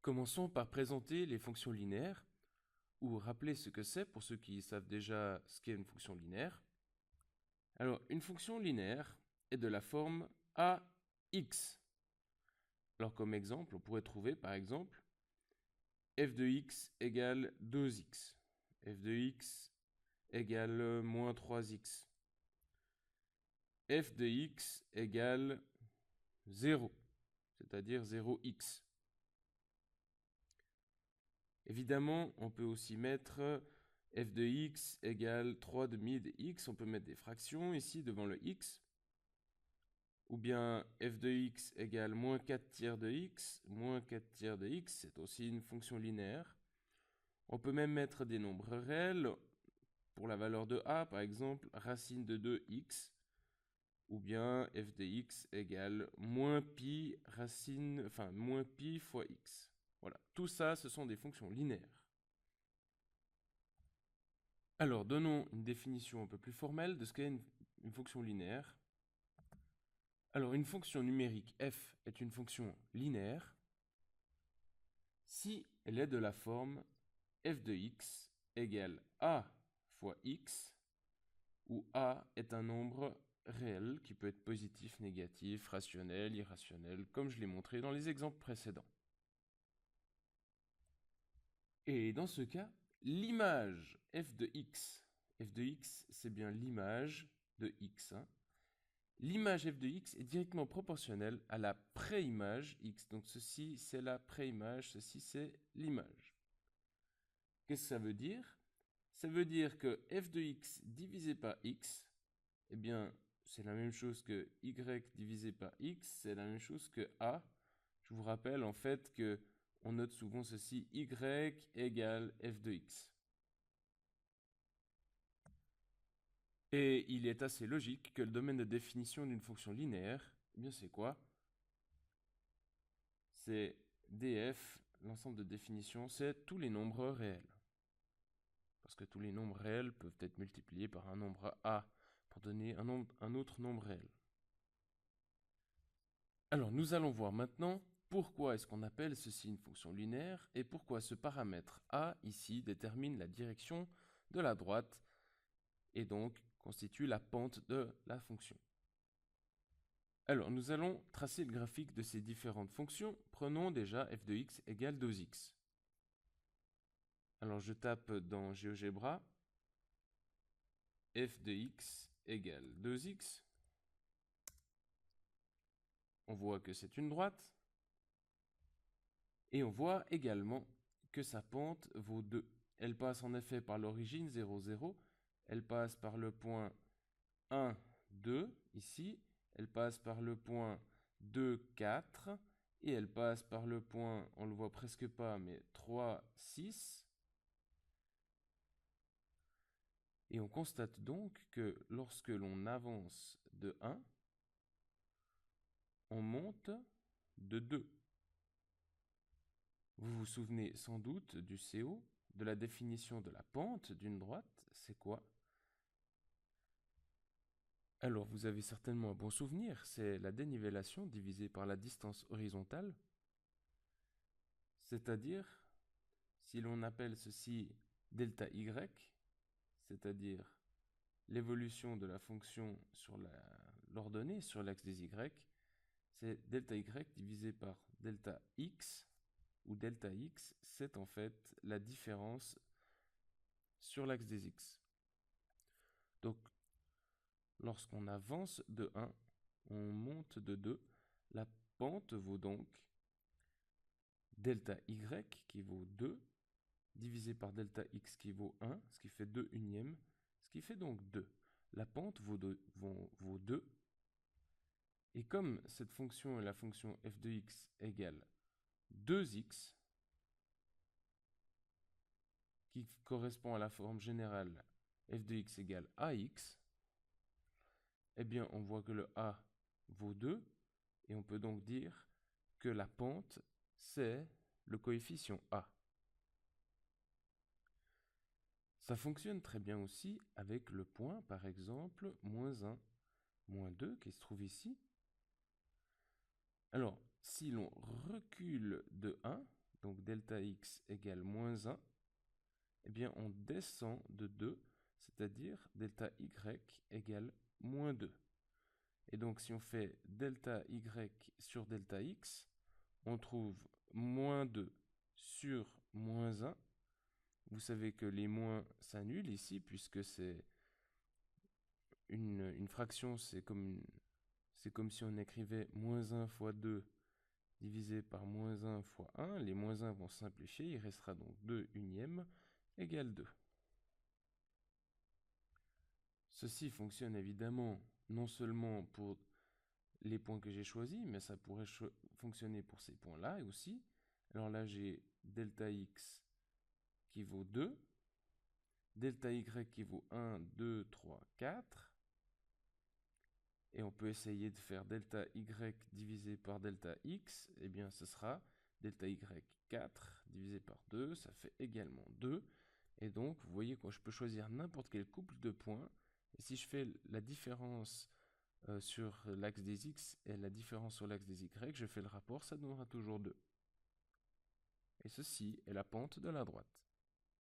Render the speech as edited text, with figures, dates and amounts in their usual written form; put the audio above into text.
Commençons par présenter les fonctions linéaires, ou rappeler ce que c'est pour ceux qui savent déjà ce qu'est une fonction linéaire. Alors, une fonction linéaire est de la forme ax. Alors, comme exemple, on pourrait trouver, par exemple, f de x égale 2x, f de x égale moins 3x, f de x égale 0, c'est-à-dire 0x. Évidemment, on peut aussi mettre f de x égale 3 demi de x. On peut mettre des fractions ici devant le x. Ou bien f de x égale moins 4 tiers de x. Moins 4 tiers de x, c'est aussi une fonction linéaire. On peut même mettre des nombres réels. Pour la valeur de a, par exemple, racine de 2x. Ou bien f de x égale moins pi moins pi fois x. Voilà, tout ça, ce sont des fonctions linéaires. Alors, donnons une définition un peu plus formelle de ce qu'est une fonction linéaire. Alors, une fonction numérique f est une fonction linéaire si elle est de la forme f de x égale a fois x, où a est un nombre réel qui peut être positif, négatif, rationnel, irrationnel, comme je l'ai montré dans les exemples précédents. Et dans ce cas, l'image f de x c'est bien l'image de x, l'image f de x est directement proportionnelle à la préimage x. Donc ceci, c'est la préimage, ceci, c'est l'image. Qu'est-ce que ça veut dire? Ça veut dire que f de x divisé par x, eh bien, c'est la même chose que y divisé par x, c'est la même chose que a. Je vous rappelle en fait que on note souvent ceci, y égale f de x. Et il est assez logique que le domaine de définition d'une fonction linéaire, eh bien c'est quoi? C'est df, l'ensemble de définition, c'est tous les nombres réels. Parce que tous les nombres réels peuvent être multipliés par un nombre a pour donner un autre nombre réel. Alors nous allons voir maintenant pourquoi est-ce qu'on appelle ceci une fonction linéaire et pourquoi ce paramètre a ici détermine la direction de la droite et donc constitue la pente de la fonction. Alors, nous allons tracer le graphique de ces différentes fonctions. Prenons déjà f de x égale 2x. Alors, je tape dans GeoGebra f de x égale 2x. On voit que c'est une droite. Et on voit également que sa pente vaut 2. Elle passe en effet par l'origine 0, 0. Elle passe par le point 1, 2, ici. Elle passe par le point 2, 4. Et elle passe par le point, on le voit presque pas, mais 3, 6. Et on constate donc que lorsque l'on avance de 1, on monte de 2. Vous vous souvenez sans doute du CO, de la définition de la pente d'une droite, c'est quoi? Alors, vous avez certainement un bon souvenir, c'est la dénivellation divisée par la distance horizontale. C'est-à-dire, si l'on appelle ceci delta y, c'est-à-dire l'évolution de la fonction sur l'ordonnée, sur l'axe des y, c'est delta y divisé par delta x, où delta x, c'est en fait la différence sur l'axe des x. Donc, lorsqu'on avance de 1, on monte de 2. La pente vaut donc delta y qui vaut 2, divisé par delta x qui vaut 1, ce qui fait 2 unièmes, ce qui fait donc 2. La pente vaut 2. Et comme cette fonction est la fonction f de x égale 2x, qui correspond à la forme générale f de x égale ax, eh bien on voit que le a vaut 2, et on peut donc dire que la pente, c'est le coefficient a. Ça fonctionne très bien aussi avec le point, par exemple, moins 1, moins 2, qui se trouve ici. Alors, si l'on recule de 1, donc delta x égale moins 1, eh bien on descend de 2, c'est-à-dire delta y égale moins 2. Et donc si on fait delta y sur delta x, on trouve moins 2 sur moins 1. Vous savez que les moins s'annulent ici, puisque c'est une fraction, c'est comme si on écrivait moins 1 fois 2 divisé par moins 1 fois 1. Les moins 1 vont simplifier, il restera donc 2 unièmes égale 2. Ceci fonctionne évidemment non seulement pour les points que j'ai choisis, mais ça pourrait fonctionner pour ces points-là aussi. Alors là, j'ai delta x qui vaut 2, delta y qui vaut 1, 2, 3, 4. Et on peut essayer de faire delta y divisé par delta x. Eh bien, ce sera delta y 4 divisé par 2, ça fait également 2. Et donc, vous voyez que je peux choisir n'importe quel couple de points. Et si je fais la différence sur l'axe des x et la différence sur l'axe des y, je fais le rapport, ça donnera toujours 2. Et ceci est la pente de la droite.